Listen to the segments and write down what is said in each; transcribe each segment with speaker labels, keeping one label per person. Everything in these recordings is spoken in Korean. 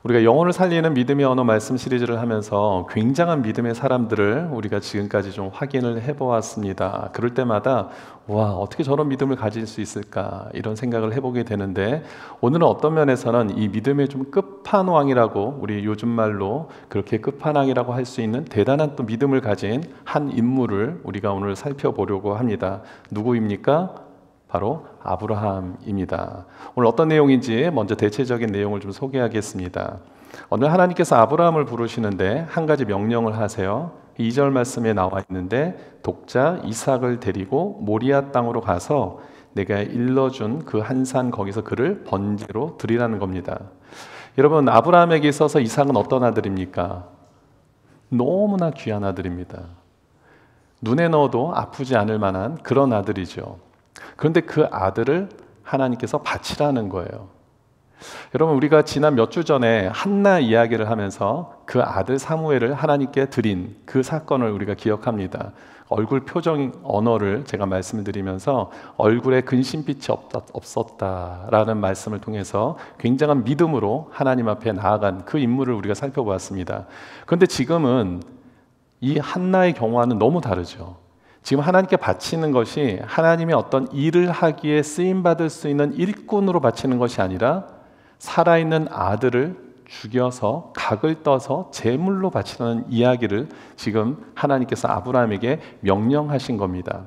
Speaker 1: 우리가 영혼을 살리는 믿음의 언어 말씀 시리즈를 하면서 굉장한 믿음의 사람들을 우리가 지금까지 좀 확인을 해보았습니다. 그럴 때마다 와, 어떻게 저런 믿음을 가질 수 있을까 이런 생각을 해보게 되는데, 오늘은 어떤 면에서는 이 믿음의 좀 끝판왕이라고, 우리 요즘 말로 그렇게 끝판왕이라고 할 수 있는 대단한 또 믿음을 가진 한 인물을 우리가 오늘 살펴보려고 합니다. 누구입니까? 바로 아브라함입니다. 오늘 어떤 내용인지 먼저 대체적인 내용을 좀 소개하겠습니다. 오늘 하나님께서 아브라함을 부르시는데 한 가지 명령을 하세요. 2절 말씀에 나와 있는데, 독자 이삭을 데리고 모리아 땅으로 가서 내가 일러준 그 한 산 거기서 그를 번제로 드리라는 겁니다. 여러분, 아브라함에게 있어서 이삭은 어떤 아들입니까? 너무나 귀한 아들입니다. 눈에 넣어도 아프지 않을 만한 그런 아들이죠. 그런데 그 아들을 하나님께서 바치라는 거예요. 여러분, 우리가 지난 몇 주 전에 한나 이야기를 하면서 그 아들 사무엘을 하나님께 드린 그 사건을 우리가 기억합니다. 얼굴 표정 언어를 제가 말씀을 드리면서 얼굴에 근심빛이 없었다라는 말씀을 통해서 굉장한 믿음으로 하나님 앞에 나아간 그 인물을 우리가 살펴보았습니다. 그런데 지금은 이 한나의 경우와는 너무 다르죠. 지금 하나님께 바치는 것이 하나님의 어떤 일을 하기에 쓰임받을 수 있는 일꾼으로 바치는 것이 아니라 살아있는 아들을 죽여서 각을 떠서 제물로 바치는 이야기를 지금 하나님께서 아브라함에게 명령하신 겁니다.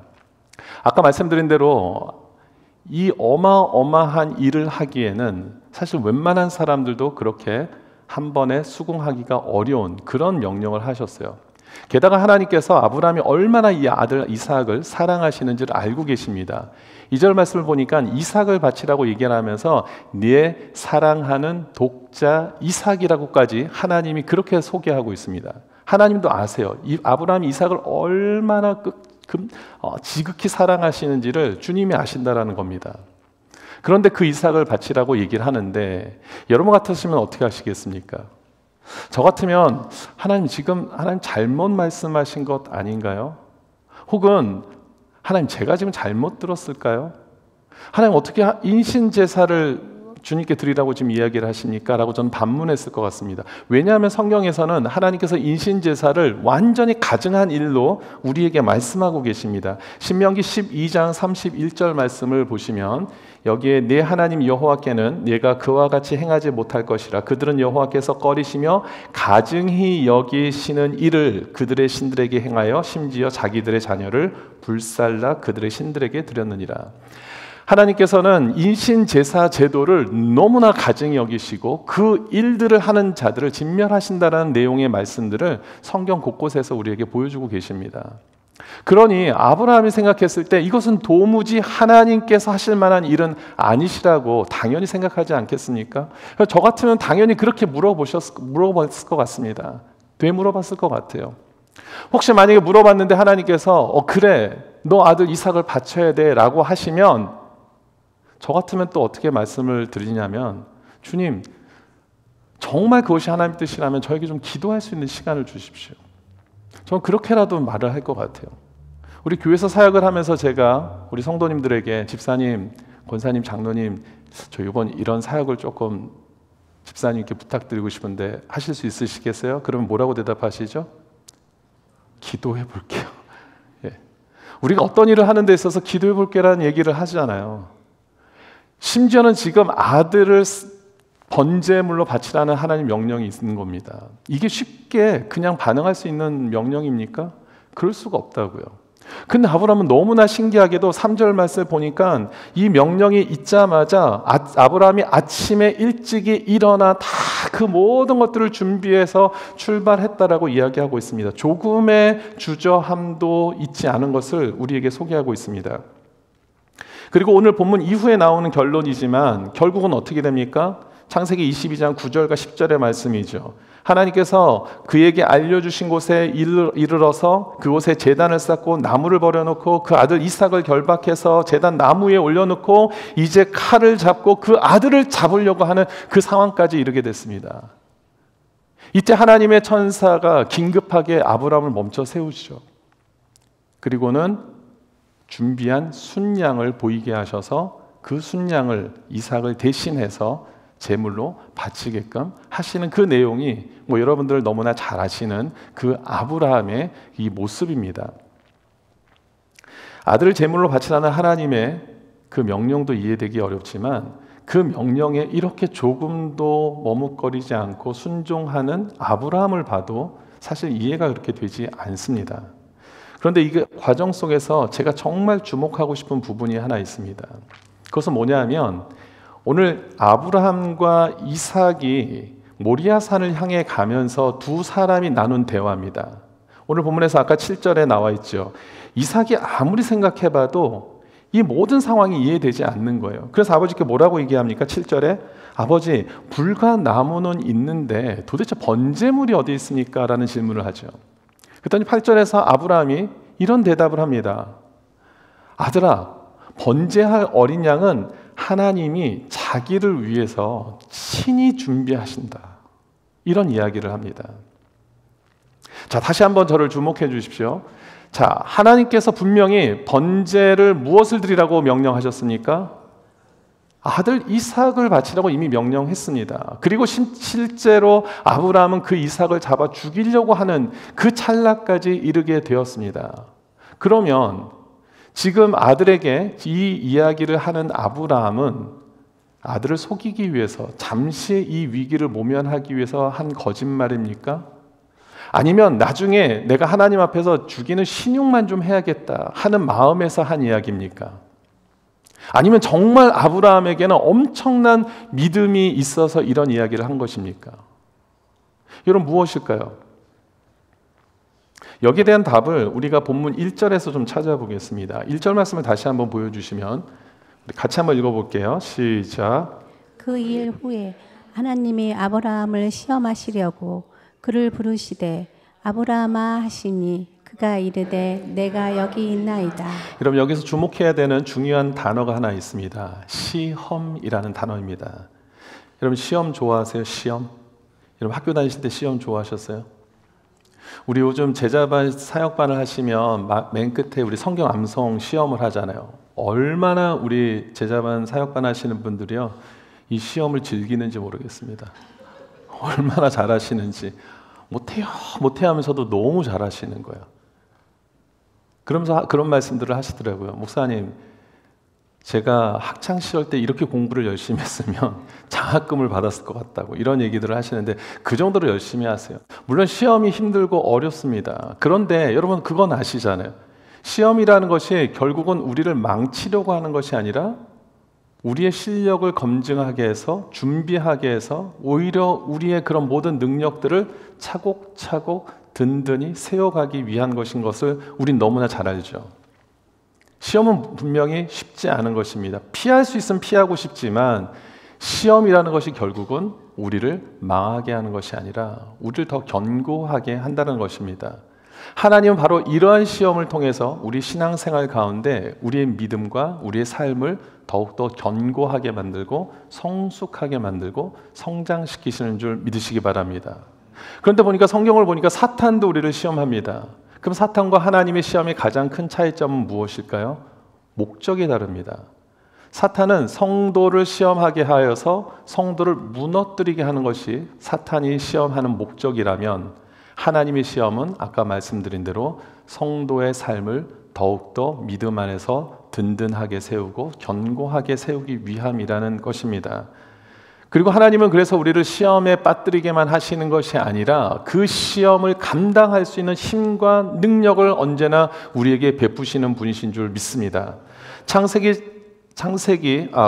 Speaker 1: 아까 말씀드린 대로 이 어마어마한 일을 하기에는 사실 웬만한 사람들도 그렇게 한 번에 수긍하기가 어려운 그런 명령을 하셨어요. 게다가 하나님께서 아브라함이 얼마나 이 아들 이삭을 사랑하시는지를 알고 계십니다. 2절 말씀을 보니까 이삭을 바치라고 얘기를 하면서 네 사랑하는 독자 이삭이라고까지 하나님이 그렇게 소개하고 있습니다. 하나님도 아세요. 이 아브라함이 이삭을 얼마나 지극히 사랑하시는지를 주님이 아신다라는 겁니다. 그런데 그 이삭을 바치라고 얘기를 하는데, 여러분 같으시면 어떻게 하시겠습니까? 저 같으면 하나님 잘못 말씀하신 것 아닌가요? 혹은 하나님 제가 지금 잘못 들었을까요? 하나님 어떻게 인신제사를 주님께 드리라고 지금 이야기를 하십니까? 라고 저는 반문했을 것 같습니다. 왜냐하면 성경에서는 하나님께서 인신제사를 완전히 가증한 일로 우리에게 말씀하고 계십니다. 신명기 12장 31절 말씀을 보시면 여기에 내 하나님 여호와께는 네가 그와 같이 행하지 못할 것이라. 그들은 여호와께서 꺼리시며 가증히 여기시는 일을 그들의 신들에게 행하여 심지어 자기들의 자녀를 불살라 그들의 신들에게 드렸느니라. 하나님께서는 인신제사 제도를 너무나 가증히 여기시고 그 일들을 하는 자들을 진멸하신다는 내용의 말씀들을 성경 곳곳에서 우리에게 보여주고 계십니다. 그러니 아브라함이 생각했을 때 이것은 도무지 하나님께서 하실 만한 일은 아니시라고 당연히 생각하지 않겠습니까? 저 같으면 당연히 그렇게 물어봤을 것 같습니다. 되물어봤을 것 같아요. 혹시 만약에 물어봤는데 하나님께서 그래, 너 아들 이삭을 바쳐야 돼 라고 하시면 저 같으면 또 어떻게 말씀을 드리냐면, 주님, 정말 그것이 하나님 뜻이라면 저에게 좀 기도할 수 있는 시간을 주십시오. 저는 그렇게라도 말을 할 것 같아요. 우리 교회에서 사역을 하면서 제가 우리 성도님들에게 집사님, 권사님, 장로님, 저 이번 이런 사역을 조금 집사님께 부탁드리고 싶은데 하실 수 있으시겠어요? 그러면 뭐라고 대답하시죠? 기도해 볼게요. 예. 우리가 어떤 일을 하는 데 있어서 기도해 볼게라는 얘기를 하잖아요. 심지어는 지금 아들을 번제물로 바치라는 하나님 명령이 있는 겁니다. 이게 쉽게 그냥 반응할 수 있는 명령입니까? 그럴 수가 없다고요. 근데 아브라함은 너무나 신기하게도 3절 말씀을 보니까 이 명령이 있자마자 아브라함이 아침에 일찍이 일어나 다 그 모든 것들을 준비해서 출발했다라고 이야기하고 있습니다. 조금의 주저함도 있지 않은 것을 우리에게 소개하고 있습니다. 그리고 오늘 본문 이후에 나오는 결론이지만 결국은 어떻게 됩니까? 창세기 22장 9절과 10절의 말씀이죠. 하나님께서 그에게 알려주신 곳에 이르러서 그곳에 제단을 쌓고 나무를 버려놓고 그 아들 이삭을 결박해서 제단 나무에 올려놓고 이제 칼을 잡고 그 아들을 잡으려고 하는 그 상황까지 이르게 됐습니다. 이때 하나님의 천사가 긴급하게 아브라함을 멈춰 세우시죠. 그리고는 준비한 순양을 보이게 하셔서 그 순양을 이삭을 대신해서 제물로 바치게끔 하시는 그 내용이 여러분들 너무나 잘 아시는 그 아브라함의 이 모습입니다. 아들을 제물로 바치라는 하나님의 그 명령도 이해되기 어렵지만 그 명령에 이렇게 조금도 머뭇거리지 않고 순종하는 아브라함을 봐도 사실 이해가 그렇게 되지 않습니다. 그런데 이 과정 속에서 제가 정말 주목하고 싶은 부분이 하나 있습니다. 그것은 뭐냐면 오늘 아브라함과 이삭이 모리아산을 향해 가면서 두 사람이 나눈 대화입니다. 오늘 본문에서 아까 7절에 나와 있죠. 이삭이 아무리 생각해봐도 이 모든 상황이 이해되지 않는 거예요. 그래서 아버지께 뭐라고 얘기합니까? 7절에 아버지, 불과 나무는 있는데 도대체 번제물이 어디 있습니까? 라는 질문을 하죠. 그랬더니 8절에서 아브라함이 이런 대답을 합니다. 아들아, 번제할 어린 양은 하나님이 자기를 위해서 친히 준비하신다. 이런 이야기를 합니다. 자, 다시 한번 저를 주목해 주십시오. 자, 하나님께서 분명히 번제를 무엇을 드리라고 명령하셨습니까? 아들 이삭을 바치라고 이미 명령했습니다. 그리고 실제로 아브라함은 그 이삭을 잡아 죽이려고 하는 그 찰나까지 이르게 되었습니다. 그러면 지금 아들에게 이 이야기를 하는 아브라함은 아들을 속이기 위해서, 잠시 이 위기를 모면하기 위해서 한 거짓말입니까? 아니면 나중에 내가 하나님 앞에서 죽이는 신용만 좀 해야겠다 하는 마음에서 한 이야기입니까? 아니면 정말 아브라함에게는 엄청난 믿음이 있어서 이런 이야기를 한 것입니까? 여러분, 무엇일까요? 여기에 대한 답을 우리가 본문 1절에서 좀 찾아보겠습니다. 1절 말씀을 다시 한번 보여주시면 우리 같이 한번 읽어볼게요. 시작.
Speaker 2: 그 일 후에 하나님이 아브라함을 시험하시려고 그를 부르시되 아브라함아 하시니 그가 이르되 내가 여기 있나이다.
Speaker 1: 여러분, 여기서 주목해야 되는 중요한 단어가 하나 있습니다. 시험이라는 단어입니다. 여러분, 시험 좋아하세요? 시험? 여러분, 학교 다니실 때 시험 좋아하셨어요? 우리 요즘 제자반 사역반을 하시면 맨 끝에 우리 성경 암송 시험을 하잖아요. 얼마나 우리 제자반 사역반 하시는 분들이요, 이 시험을 즐기는지 모르겠습니다. 얼마나 잘하시는지. 못해요 하면서도 너무 잘하시는 거예요. 그러면서 그런 말씀들을 하시더라고요. 목사님, 제가 학창 시절 때 이렇게 공부를 열심히 했으면 장학금을 받았을 것 같다고 이런 얘기들을 하시는데 그 정도로 열심히 하세요. 물론 시험이 힘들고 어렵습니다. 그런데 여러분, 그건 아시잖아요. 시험이라는 것이 결국은 우리를 망치려고 하는 것이 아니라 우리의 실력을 검증하게 해서, 준비하게 해서 오히려 우리의 그런 모든 능력들을 차곡차곡 든든히 세워가기 위한 것인 것을 우린 너무나 잘 알죠. 시험은 분명히 쉽지 않은 것입니다. 피할 수 있으면 피하고 싶지만 시험이라는 것이 결국은 우리를 망하게 하는 것이 아니라 우리를 더 견고하게 한다는 것입니다. 하나님은 바로 이러한 시험을 통해서 우리 신앙생활 가운데 우리의 믿음과 우리의 삶을 더욱더 견고하게 만들고 성숙하게 만들고 성장시키시는 줄 믿으시기 바랍니다. 그런데 보니까 성경을 보니까 사탄도 우리를 시험합니다. 그럼 사탄과 하나님의 시험의 가장 큰 차이점은 무엇일까요? 목적이 다릅니다. 사탄은 성도를 시험하게 하여서 성도를 무너뜨리게 하는 것이 사탄이 시험하는 목적이라면, 하나님의 시험은 아까 말씀드린 대로 성도의 삶을 더욱더 믿음 안에서 든든하게 세우고 견고하게 세우기 위함이라는 것입니다. 그리고 하나님은 그래서 우리를 시험에 빠뜨리게만 하시는 것이 아니라 그 시험을 감당할 수 있는 힘과 능력을 언제나 우리에게 베푸시는 분이신 줄 믿습니다.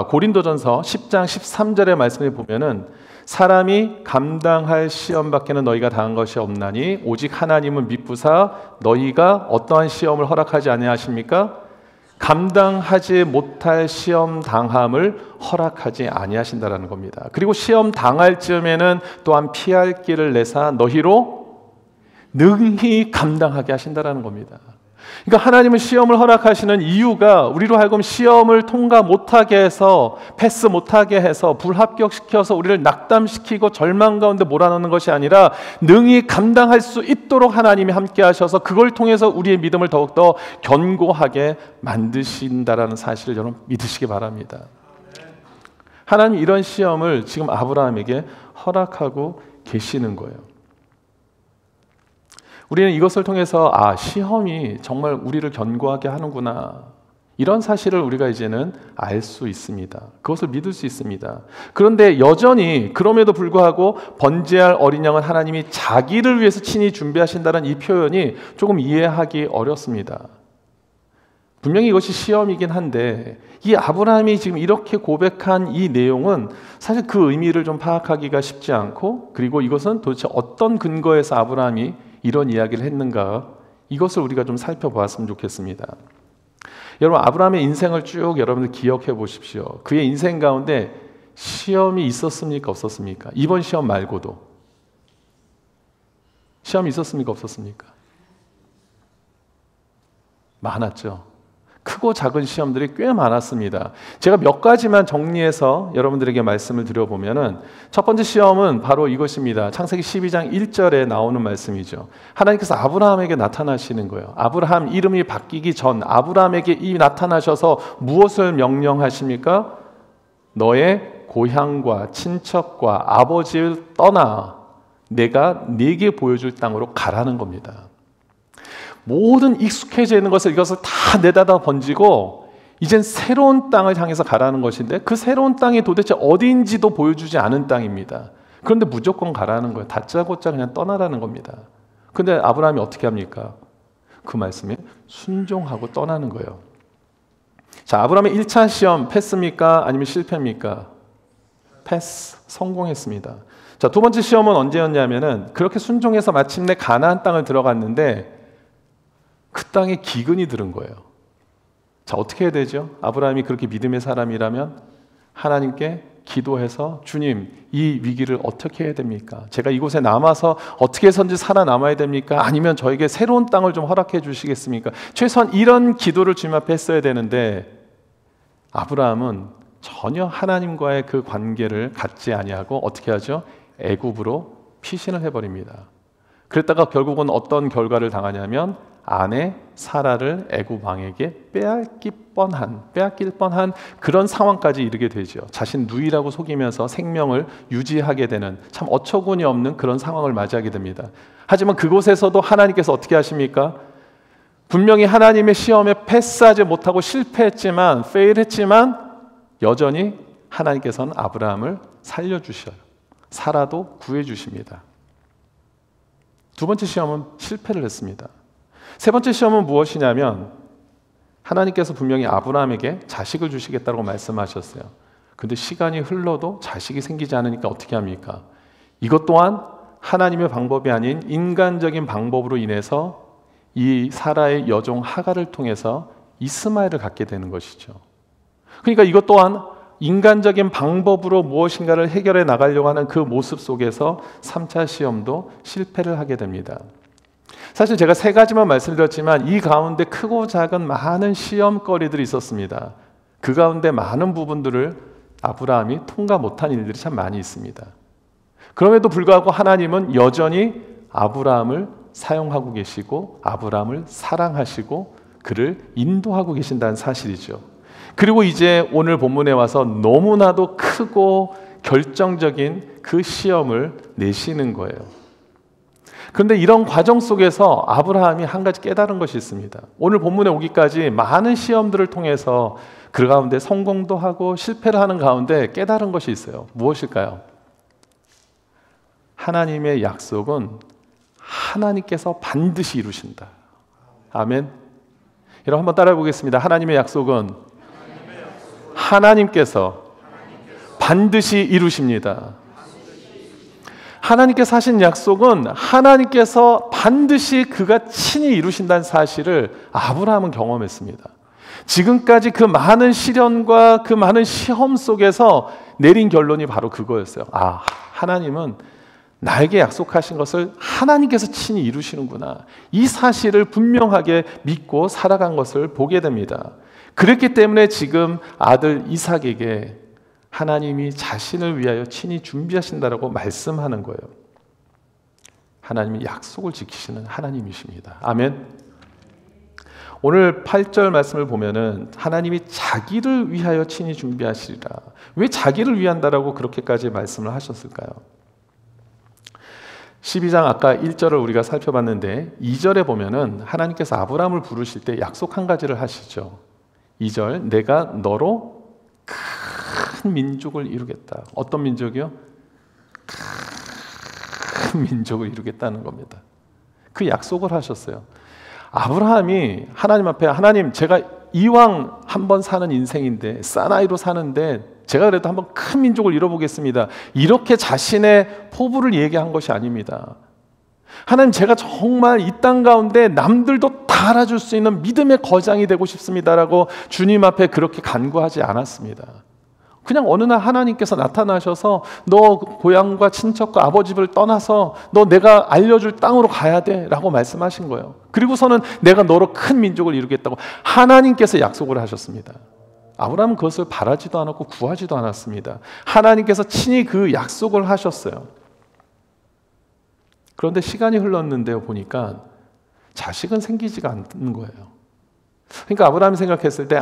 Speaker 1: 고린도전서 10장 13절의 말씀을 보면은 사람이 감당할 시험밖에는 너희가 당한 것이 없나니 오직 하나님은 미쁘사 너희가 어떠한 시험을 허락하지 아니하십니까? 감당하지 못할 시험 당함을 허락하지 아니하신다라는 겁니다. 그리고 시험 당할 즈음에는 또한 피할 길을 내사 너희로 능히 감당하게 하신다라는 겁니다. 그러니까 하나님은 시험을 허락하시는 이유가 우리로 하여금 시험을 통과 못하게 해서, 패스 못하게 해서, 불합격시켜서 우리를 낙담시키고 절망 가운데 몰아넣는 것이 아니라 능히 감당할 수 있도록 하나님이 함께 하셔서 그걸 통해서 우리의 믿음을 더욱더 견고하게 만드신다라는 사실을 여러분 믿으시기 바랍니다. 하나님 이런 시험을 지금 아브라함에게 허락하고 계시는 거예요. 우리는 이것을 통해서 시험이 정말 우리를 견고하게 하는구나, 이런 사실을 우리가 이제는 알 수 있습니다. 그것을 믿을 수 있습니다. 그런데 여전히 그럼에도 불구하고 번제할 어린 양은 하나님이 자기를 위해서 친히 준비하신다는 이 표현이 조금 이해하기 어렵습니다. 분명히 이것이 시험이긴 한데 이 아브라함이 지금 이렇게 고백한 이 내용은 사실 그 의미를 좀 파악하기가 쉽지 않고, 그리고 이것은 도대체 어떤 근거에서 아브라함이 이런 이야기를 했는가, 이것을 우리가 좀 살펴보았으면 좋겠습니다. 여러분, 아브라함의 인생을 쭉 여러분들 기억해 보십시오. 그의 인생 가운데 시험이 있었습니까? 없었습니까? 이번 시험 말고도 시험이 있었습니까? 없었습니까? 많았죠. 크고 작은 시험들이 꽤 많았습니다. 제가 몇 가지만 정리해서 여러분들에게 말씀을 드려보면은, 첫 번째 시험은 바로 이것입니다. 창세기 12장 1절에 나오는 말씀이죠. 하나님께서 아브라함에게 나타나시는 거예요. 아브라함 이름이 바뀌기 전 아브라함에게 이 나타나셔서 무엇을 명령하십니까? 너의 고향과 친척과 아버지를 떠나 내가 네게 보여줄 땅으로 가라는 겁니다. 모든 익숙해져 있는 것을, 이것을 다 내다다 번지고 이젠 새로운 땅을 향해서 가라는 것인데, 그 새로운 땅이 도대체 어디인지도 보여주지 않은 땅입니다. 그런데 무조건 가라는 거예요. 다짜고짜 그냥 떠나라는 겁니다. 그런데 아브라함이 어떻게 합니까? 그 말씀에 순종하고 떠나는 거예요. 자, 아브라함의 1차 시험 패스입니까? 아니면 실패입니까? 패스, 성공했습니다. 자, 두 번째 시험은 언제였냐면은, 그렇게 순종해서 마침내 가나안 땅을 들어갔는데 그 땅에 기근이 들은 거예요. 자, 어떻게 해야 되죠? 아브라함이 그렇게 믿음의 사람이라면 하나님께 기도해서, 주님, 이 위기를 어떻게 해야 됩니까? 제가 이곳에 남아서 어떻게 해서든지 살아남아야 됩니까? 아니면 저에게 새로운 땅을 좀 허락해 주시겠습니까? 최소한 이런 기도를 주님 앞에 했어야 되는데, 아브라함은 전혀 하나님과의 그 관계를 갖지 아니하고 어떻게 하죠? 애굽으로 피신을 해버립니다. 그랬다가 결국은 어떤 결과를 당하냐면, 아내 사라를 애굽 왕에게 빼앗길 뻔한 그런 상황까지 이르게 되죠. 자신 누이라고 속이면서 생명을 유지하게 되는 참 어처구니 없는 그런 상황을 맞이하게 됩니다. 하지만 그곳에서도 하나님께서 어떻게 하십니까? 분명히 하나님의 시험에 패스하지 못하고 실패했지만, 페일했지만 여전히 하나님께서는 아브라함을 살려주셔요. 사라도 구해주십니다. 두 번째 시험은 실패를 했습니다. 세 번째 시험은 무엇이냐면, 하나님께서 분명히 아브라함에게 자식을 주시겠다고 말씀하셨어요. 근데 시간이 흘러도 자식이 생기지 않으니까 어떻게 합니까? 이것 또한 하나님의 방법이 아닌 인간적인 방법으로 인해서 이 사라의 여종 하갈을 통해서 이스마엘을 갖게 되는 것이죠. 그러니까 이것 또한 인간적인 방법으로 무엇인가를 해결해 나가려고 하는 그 모습 속에서 3차 시험도 실패를 하게 됩니다. 사실 제가 세 가지만 말씀드렸지만 이 가운데 크고 작은 많은 시험거리들이 있었습니다. 그 가운데 많은 부분들을 아브라함이 통과 못한 일들이 참 많이 있습니다. 그럼에도 불구하고 하나님은 여전히 아브라함을 사용하고 계시고 아브라함을 사랑하시고 그를 인도하고 계신다는 사실이죠. 그리고 이제 오늘 본문에 와서 너무나도 크고 결정적인 그 시험을 내시는 거예요. 그런데 이런 과정 속에서 아브라함이 한 가지 깨달은 것이 있습니다. 오늘 본문에 오기까지 많은 시험들을 통해서 그 가운데 성공도 하고 실패를 하는 가운데 깨달은 것이 있어요. 무엇일까요? 하나님의 약속은 하나님께서 반드시 이루신다. 아멘. 여러분 한번 따라해 보겠습니다. 하나님의 약속은 하나님께서 반드시 이루십니다. 하나님께서 하신 약속은 하나님께서 반드시 그가 친히 이루신다는 사실을 아브라함은 경험했습니다. 지금까지 그 많은 시련과 그 많은 시험 속에서 내린 결론이 바로 그거였어요. 하나님은 나에게 약속하신 것을 하나님께서 친히 이루시는구나. 이 사실을 분명하게 믿고 살아간 것을 보게 됩니다. 그렇기 때문에 지금 아들 이삭에게 하나님이 자신을 위하여 친히 준비하신다라고 말씀하는 거예요. 하나님이 약속을 지키시는 하나님이십니다. 아멘. 오늘 8절 말씀을 보면은 하나님이 자기를 위하여 친히 준비하시리라. 왜 자기를 위한다라고 그렇게까지 말씀을 하셨을까요? 12장 아까 1절을 우리가 살펴봤는데 2절에 보면은 하나님께서 아브라함을 부르실 때 약속 한 가지를 하시죠. 2절, 내가 너로 큰 민족을 이루겠다. 어떤 민족이요? 큰 민족을 이루겠다는 겁니다. 그 약속을 하셨어요. 아브라함이 하나님 앞에, 하나님, 제가 이왕 한번 사는 인생인데 사나이로 사는데 제가 그래도 한번 큰 민족을 이뤄보겠습니다. 이렇게 자신의 포부를 얘기한 것이 아닙니다. 하나님, 제가 정말 이 땅 가운데 남들도 다 알아줄 수 있는 믿음의 거장이 되고 싶습니다라고 주님 앞에 그렇게 간구하지 않았습니다. 그냥 어느 날 하나님께서 나타나셔서 너 고향과 친척과 아버지 집을 떠나서 너 내가 알려줄 땅으로 가야 돼 라고 말씀하신 거예요. 그리고서는 내가 너로 큰 민족을 이루겠다고 하나님께서 약속을 하셨습니다. 아브라함은 그것을 바라지도 않았고 구하지도 않았습니다. 하나님께서 친히 그 약속을 하셨어요. 그런데 시간이 흘렀는데요, 보니까 자식은 생기지가 않는 거예요. 그러니까 아브라함이 생각했을 때,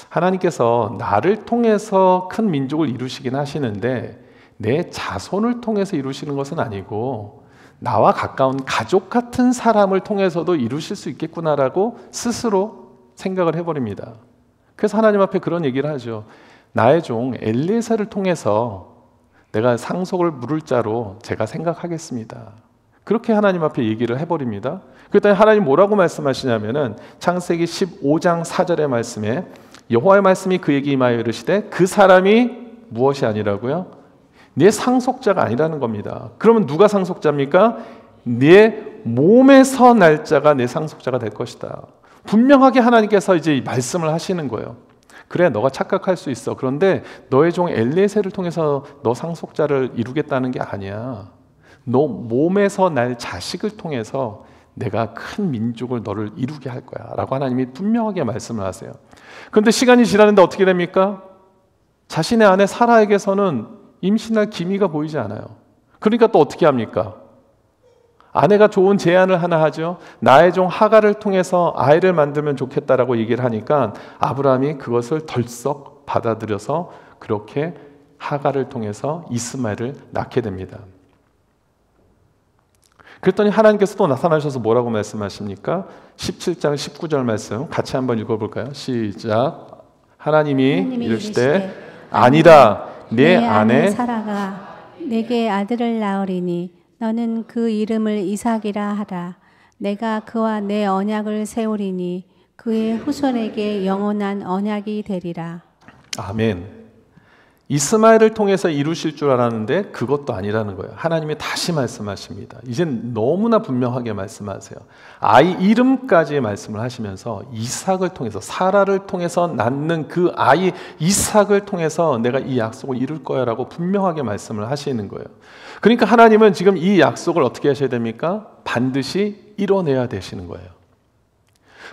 Speaker 1: 하나님께서 나를 통해서 큰 민족을 이루시긴 하시는데 내 자손을 통해서 이루시는 것은 아니고 나와 가까운 가족 같은 사람을 통해서도 이루실 수 있겠구나라고 스스로 생각을 해버립니다. 그래서 하나님 앞에 그런 얘기를 하죠. 나의 종 엘리에셀을 통해서 내가 상속을 물을 자로 제가 생각하겠습니다. 그렇게 하나님 앞에 얘기를 해버립니다. 그랬더니 하나님 뭐라고 말씀하시냐면은 창세기 15장 4절의 말씀에 여호와의 말씀이 그에게 임하여 이르시되 그 사람이 무엇이 아니라고요? 네 상속자가 아니라는 겁니다. 그러면 누가 상속자입니까? 네 몸에서 날 자가 내 상속자가 될 것이다. 분명하게 하나님께서 이제 말씀을 하시는 거예요. 그래, 너가 착각할 수 있어. 그런데 너의 종 엘리에셀을 통해서 너 상속자를 이루겠다는 게 아니야. 너 몸에서 날 자식을 통해서 내가 큰 민족을 너를 이루게 할 거야 라고 하나님이 분명하게 말씀을 하세요. 그런데 시간이 지나는데 어떻게 됩니까? 자신의 아내 사라에게서는 임신할 기미가 보이지 않아요. 그러니까 또 어떻게 합니까? 아내가 좋은 제안을 하나 하죠. 나의 종 하갈을 통해서 아이를 만들면 좋겠다라고 얘기를 하니까 아브라함이 그것을 덜썩 받아들여서 그렇게 하갈을 통해서 이스마엘을 낳게 됩니다. 그랬더니 하나님께서 또 나타나셔서 뭐라고 말씀하십니까? 17장 19절 말씀 같이 한번 읽어볼까요? 시작. 하나님이 이르시되 아니다, 내 아내
Speaker 2: 사라가 내게 아들을 낳으리니 너는 그 이름을 이삭이라 하라. 내가 그와 내 언약을 세우리니 그의 후손에게 영원한 언약이 되리라.
Speaker 1: 아멘. 이스마엘을 통해서 이루실 줄 알았는데 그것도 아니라는 거예요. 하나님이 다시 말씀하십니다. 이젠 너무나 분명하게 말씀하세요. 아이 이름까지 말씀을 하시면서 이삭을 통해서, 사라를 통해서 낳는 그 아이 이삭을 통해서 내가 이 약속을 이룰 거야 라고 분명하게 말씀을 하시는 거예요. 그러니까 하나님은 지금 이 약속을 어떻게 하셔야 됩니까? 반드시 이뤄내야 되시는 거예요.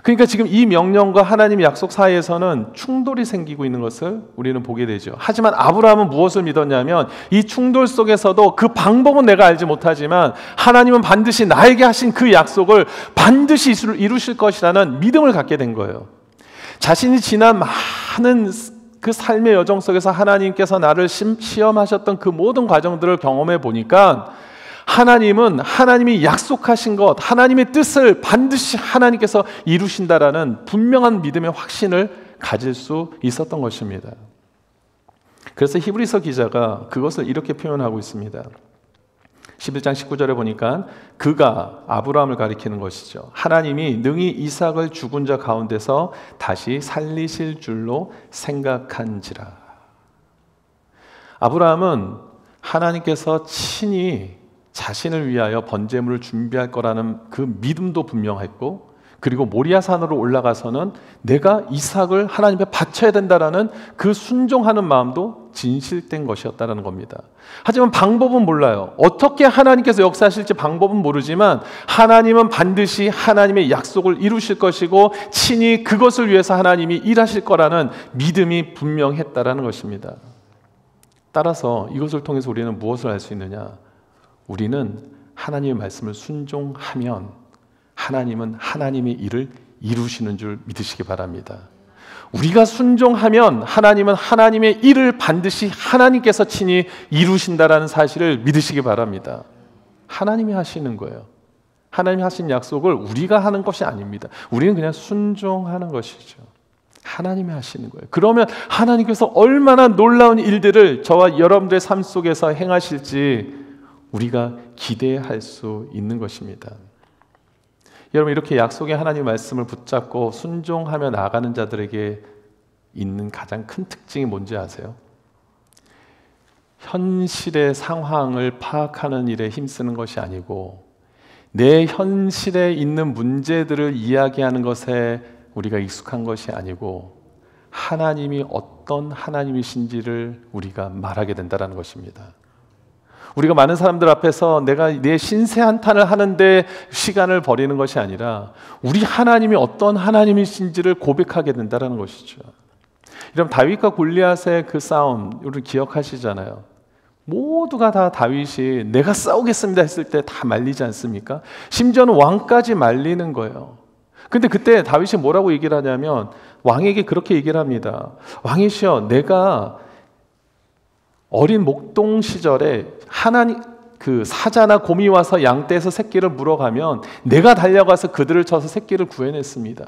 Speaker 1: 그러니까 지금 이 명령과 하나님의 약속 사이에서는 충돌이 생기고 있는 것을 우리는 보게 되죠. 하지만 아브라함은 무엇을 믿었냐면 이 충돌 속에서도 그 방법은 내가 알지 못하지만 하나님은 반드시 나에게 하신 그 약속을 반드시 이루실 것이라는 믿음을 갖게 된 거예요. 자신이 지난 많은 그 삶의 여정 속에서 하나님께서 나를 시험하셨던 그 모든 과정들을 경험해 보니까 하나님은 하나님이 약속하신 것, 하나님의 뜻을 반드시 하나님께서 이루신다라는 분명한 믿음의 확신을 가질 수 있었던 것입니다. 그래서 히브리서 기자가 그것을 이렇게 표현하고 있습니다. 11장 19절에 보니까 그가 아브라함을 가리키는 것이죠. 하나님이 능히 이삭을 죽은 자 가운데서 다시 살리실 줄로 생각한지라. 아브라함은 하나님께서 친히 자신을 위하여 번제물을 준비할 거라는 그 믿음도 분명했고, 그리고 모리아산으로 올라가서는 내가 이삭을 하나님께 바쳐야 된다라는 그 순종하는 마음도 진실된 것이었다는 겁니다. 하지만 방법은 몰라요. 어떻게 하나님께서 역사하실지 방법은 모르지만 하나님은 반드시 하나님의 약속을 이루실 것이고 친히 그것을 위해서 하나님이 일하실 거라는 믿음이 분명했다라는 것입니다. 따라서 이것을 통해서 우리는 무엇을 알 수 있느냐? 우리는 하나님의 말씀을 순종하면 하나님은 하나님의 일을 이루시는 줄 믿으시기 바랍니다. 우리가 순종하면 하나님은 하나님의 일을 반드시 하나님께서 친히 이루신다라는 사실을 믿으시기 바랍니다. 하나님이 하시는 거예요. 하나님이 하신 약속을 우리가 하는 것이 아닙니다. 우리는 그냥 순종하는 것이죠. 하나님이 하시는 거예요. 그러면 하나님께서 얼마나 놀라운 일들을 저와 여러분들의 삶 속에서 행하실지 우리가 기대할 수 있는 것입니다. 여러분, 이렇게 약속의 하나님의 말씀을 붙잡고 순종하며 나아가는 자들에게 있는 가장 큰 특징이 뭔지 아세요? 현실의 상황을 파악하는 일에 힘쓰는 것이 아니고 내 현실에 있는 문제들을 이야기하는 것에 우리가 익숙한 것이 아니고 하나님이 어떤 하나님이신지를 우리가 말하게 된다는 것입니다. 우리가 많은 사람들 앞에서 내가 내 신세 한탄을 하는데 시간을 버리는 것이 아니라 우리 하나님이 어떤 하나님이신지를 고백하게 된다는 것이죠. 여러분, 다윗과 골리앗의 그 싸움 우리 기억하시잖아요. 모두가 다 다윗이 내가 싸우겠습니다 했을 때 다 말리지 않습니까? 심지어는 왕까지 말리는 거예요. 근데 그때 다윗이 뭐라고 얘기를 하냐면 왕에게 그렇게 얘기를 합니다. 왕이시여, 내가 어린 목동 시절에 하나님 그 사자나 곰이 와서 양떼에서 새끼를 물어가면 내가 달려가서 그들을 쳐서 새끼를 구해냈습니다.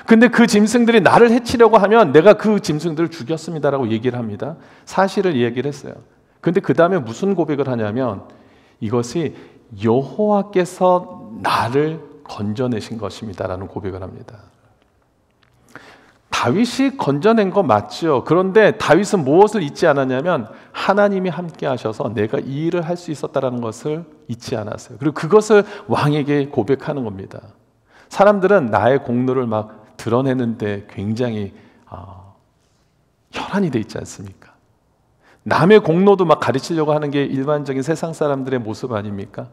Speaker 1: 근데 그 짐승들이 나를 해치려고 하면 내가 그 짐승들을 죽였습니다라고 얘기를 합니다. 사실을 얘기를 했어요. 근데 그 다음에 무슨 고백을 하냐면 이것이 여호와께서 나를 건져내신 것입니다라는 고백을 합니다. 다윗이 건져낸 거 맞죠. 그런데 다윗은 무엇을 잊지 않았냐면 하나님이 함께 하셔서 내가 이 일을 할 수 있었다는 것을 잊지 않았어요. 그리고 그것을 왕에게 고백하는 겁니다. 사람들은 나의 공로를 막 드러내는데 굉장히 혈안이 돼 있지 않습니까? 남의 공로도 막 가르치려고 하는 게 일반적인 세상 사람들의 모습 아닙니까?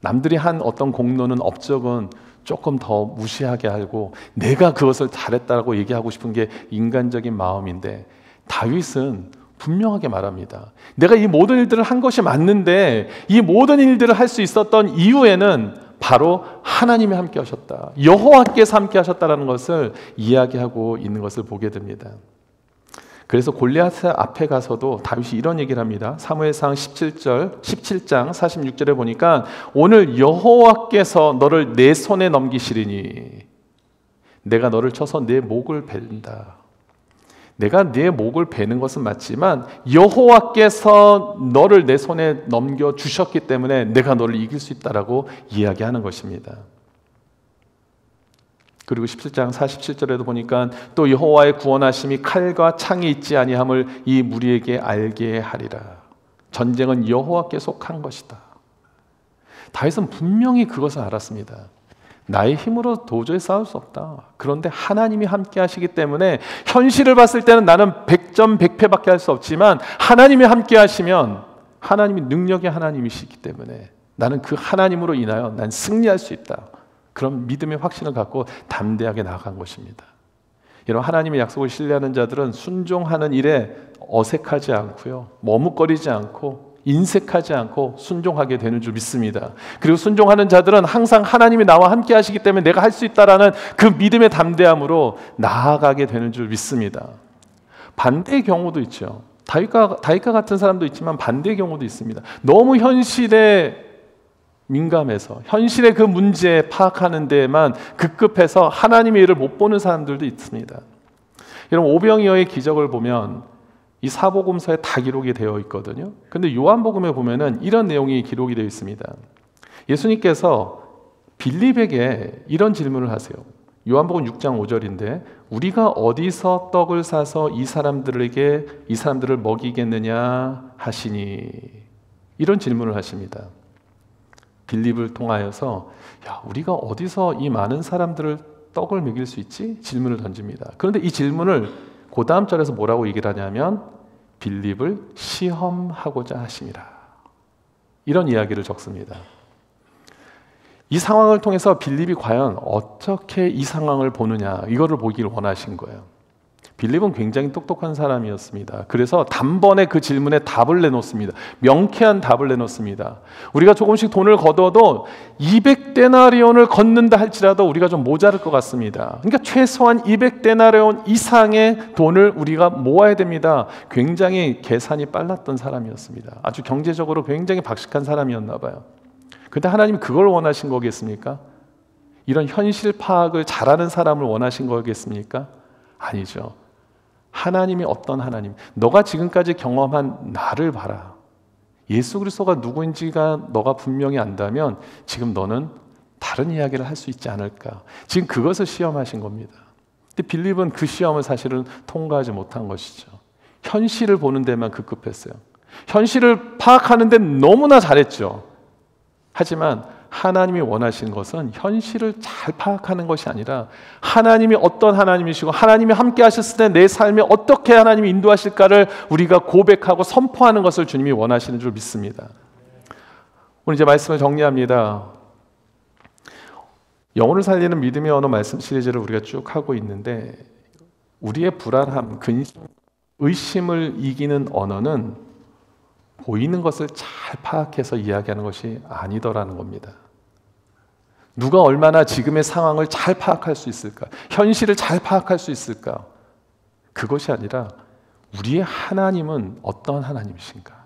Speaker 1: 남들이 한 어떤 공로는 업적은 조금 더 무시하게 하고 내가 그것을 잘했다고 얘기하고 싶은 게 인간적인 마음인데 다윗은 분명하게 말합니다. 내가 이 모든 일들을 한 것이 맞는데 이 모든 일들을 할 수 있었던 이유에는 바로 하나님이 함께 하셨다. 여호와께서 함께 하셨다는 것을 이야기하고 있는 것을 보게 됩니다. 그래서 골리앗 앞에 가서도 다윗이 이런 얘기를 합니다. 사무엘상 17장 46절에 보니까 오늘 여호와께서 너를 내 손에 넘기시리니 내가 너를 쳐서 내 목을 벨린다. 내가 내 목을 베는 것은 맞지만 여호와께서 너를 내 손에 넘겨 주셨기 때문에 내가 너를 이길 수 있다라고 이야기하는 것입니다. 그리고 17장 47절에도 보니까 또 여호와의 구원하심이 칼과 창이 있지 아니함을 이 무리에게 알게 하리라. 전쟁은 여호와께 속한 것이다. 다윗은 분명히 그것을 알았습니다. 나의 힘으로 도저히 싸울 수 없다. 그런데 하나님이 함께 하시기 때문에 현실을 봤을 때는 나는 100점 100패밖에 할 수 없지만 하나님이 함께 하시면 하나님이 능력의 하나님이시기 때문에 나는 그 하나님으로 인하여 난 승리할 수 있다. 그런 믿음의 확신을 갖고 담대하게 나아간 것입니다. 여러분, 하나님의 약속을 신뢰하는 자들은 순종하는 일에 어색하지 않고요, 머뭇거리지 않고 인색하지 않고 순종하게 되는 줄 믿습니다. 그리고 순종하는 자들은 항상 하나님이 나와 함께 하시기 때문에 내가 할 수 있다라는 그 믿음의 담대함으로 나아가게 되는 줄 믿습니다. 반대의 경우도 있죠. 다윗과 같은 사람도 있지만 반대의 경우도 있습니다. 너무 현실에 민감해서 현실의 그 문제 파악하는 데에만 급급해서 하나님의 일을 못 보는 사람들도 있습니다. 여러분, 오병이어의 기적을 보면 이 사복음서에 다 기록이 되어 있거든요. 근데 요한복음에 보면은 이런 내용이 기록이 되어 있습니다. 예수님께서 빌립에게 이런 질문을 하세요. 요한복음 6장 5절인데 우리가 어디서 떡을 사서 이 사람들을 먹이겠느냐 하시니, 이런 질문을 하십니다. 빌립을 통하여서 우리가 어디서 이 많은 사람들을 떡을 먹일 수 있지? 질문을 던집니다. 그런데 이 질문을 그 다음 절에서 뭐라고 얘기를 하냐면 빌립을 시험하고자 하심이라, 이런 이야기를 적습니다. 이 상황을 통해서 빌립이 과연 어떻게 이 상황을 보느냐, 이거를 보기를 원하신 거예요. 빌립은 굉장히 똑똑한 사람이었습니다. 그래서 단번에 그 질문에 답을 내놓습니다. 명쾌한 답을 내놓습니다. 우리가 조금씩 돈을 거둬도 200데나리온을 걷는다 할지라도 우리가 좀 모자랄 것 같습니다. 그러니까 최소한 200데나리온 이상의 돈을 우리가 모아야 됩니다. 굉장히 계산이 빨랐던 사람이었습니다. 아주 경제적으로 굉장히 박식한 사람이었나 봐요. 근데 하나님이 그걸 원하신 거겠습니까? 이런 현실 파악을 잘하는 사람을 원하신 거겠습니까? 아니죠. 하나님이 어떤 하나님? 너가 지금까지 경험한 나를 봐라. 예수 그리스도가 누구인지가 너가 분명히 안다면 지금 너는 다른 이야기를 할 수 있지 않을까? 지금 그것을 시험하신 겁니다. 근데 빌립은 그 시험을 사실은 통과하지 못한 것이죠. 현실을 보는 데만 급급했어요. 현실을 파악하는 데 너무나 잘했죠. 하지만 하나님이 원하시는 것은 현실을 잘 파악하는 것이 아니라 하나님이 어떤 하나님이시고 하나님이 함께 하셨을 때 내 삶에 어떻게 하나님이 인도하실까를 우리가 고백하고 선포하는 것을 주님이 원하시는 줄 믿습니다. 오늘 이제 말씀을 정리합니다. 영혼을 살리는 믿음의 언어 말씀 시리즈를 우리가 쭉 하고 있는데 우리의 불안함, 근심, 의심을 이기는 언어는 보이는 것을 잘 파악해서 이야기하는 것이 아니더라는 겁니다. 누가 얼마나 지금의 상황을 잘 파악할 수 있을까? 현실을 잘 파악할 수 있을까? 그것이 아니라 우리의 하나님은 어떤 하나님이신가?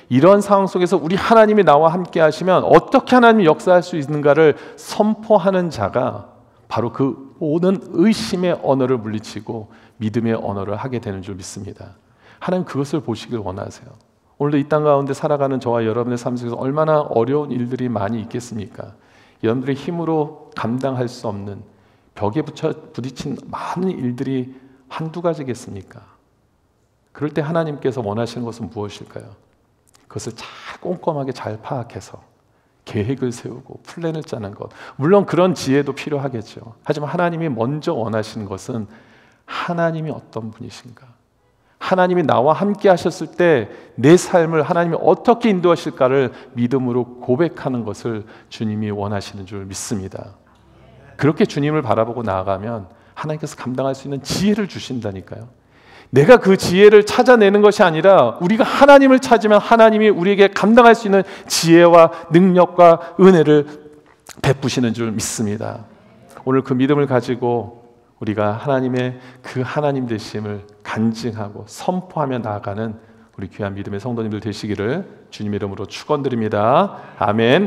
Speaker 1: 이런 상황 속에서 우리 하나님이 나와 함께 하시면 어떻게 하나님이 역사할 수 있는가를 선포하는 자가 바로 그 모든 의심의 언어를 물리치고 믿음의 언어를 하게 되는 줄 믿습니다. 하나님 그것을 보시길 원하세요. 오늘도 이 땅 가운데 살아가는 저와 여러분의 삶 속에서 얼마나 어려운 일들이 많이 있겠습니까? 여러분들의 힘으로 감당할 수 없는 벽에 부딪힌 많은 일들이 한두 가지겠습니까? 그럴 때 하나님께서 원하시는 것은 무엇일까요? 그것을 잘 꼼꼼하게 잘 파악해서 계획을 세우고 플랜을 짜는 것. 물론 그런 지혜도 필요하겠죠. 하지만 하나님이 먼저 원하시는 것은 하나님이 어떤 분이신가? 하나님이 나와 함께 하셨을 때 내 삶을 하나님이 어떻게 인도하실까를 믿음으로 고백하는 것을 주님이 원하시는 줄 믿습니다. 그렇게 주님을 바라보고 나아가면 하나님께서 감당할 수 있는 지혜를 주신다니까요. 내가 그 지혜를 찾아내는 것이 아니라 우리가 하나님을 찾으면 하나님이 우리에게 감당할 수 있는 지혜와 능력과 은혜를 베푸시는 줄 믿습니다. 오늘 그 믿음을 가지고 우리가 하나님의 그 하나님 되심을 간증하고 선포하며 나아가는 우리 귀한 믿음의 성도님들 되시기를 주님의 이름으로 축원드립니다. 아멘.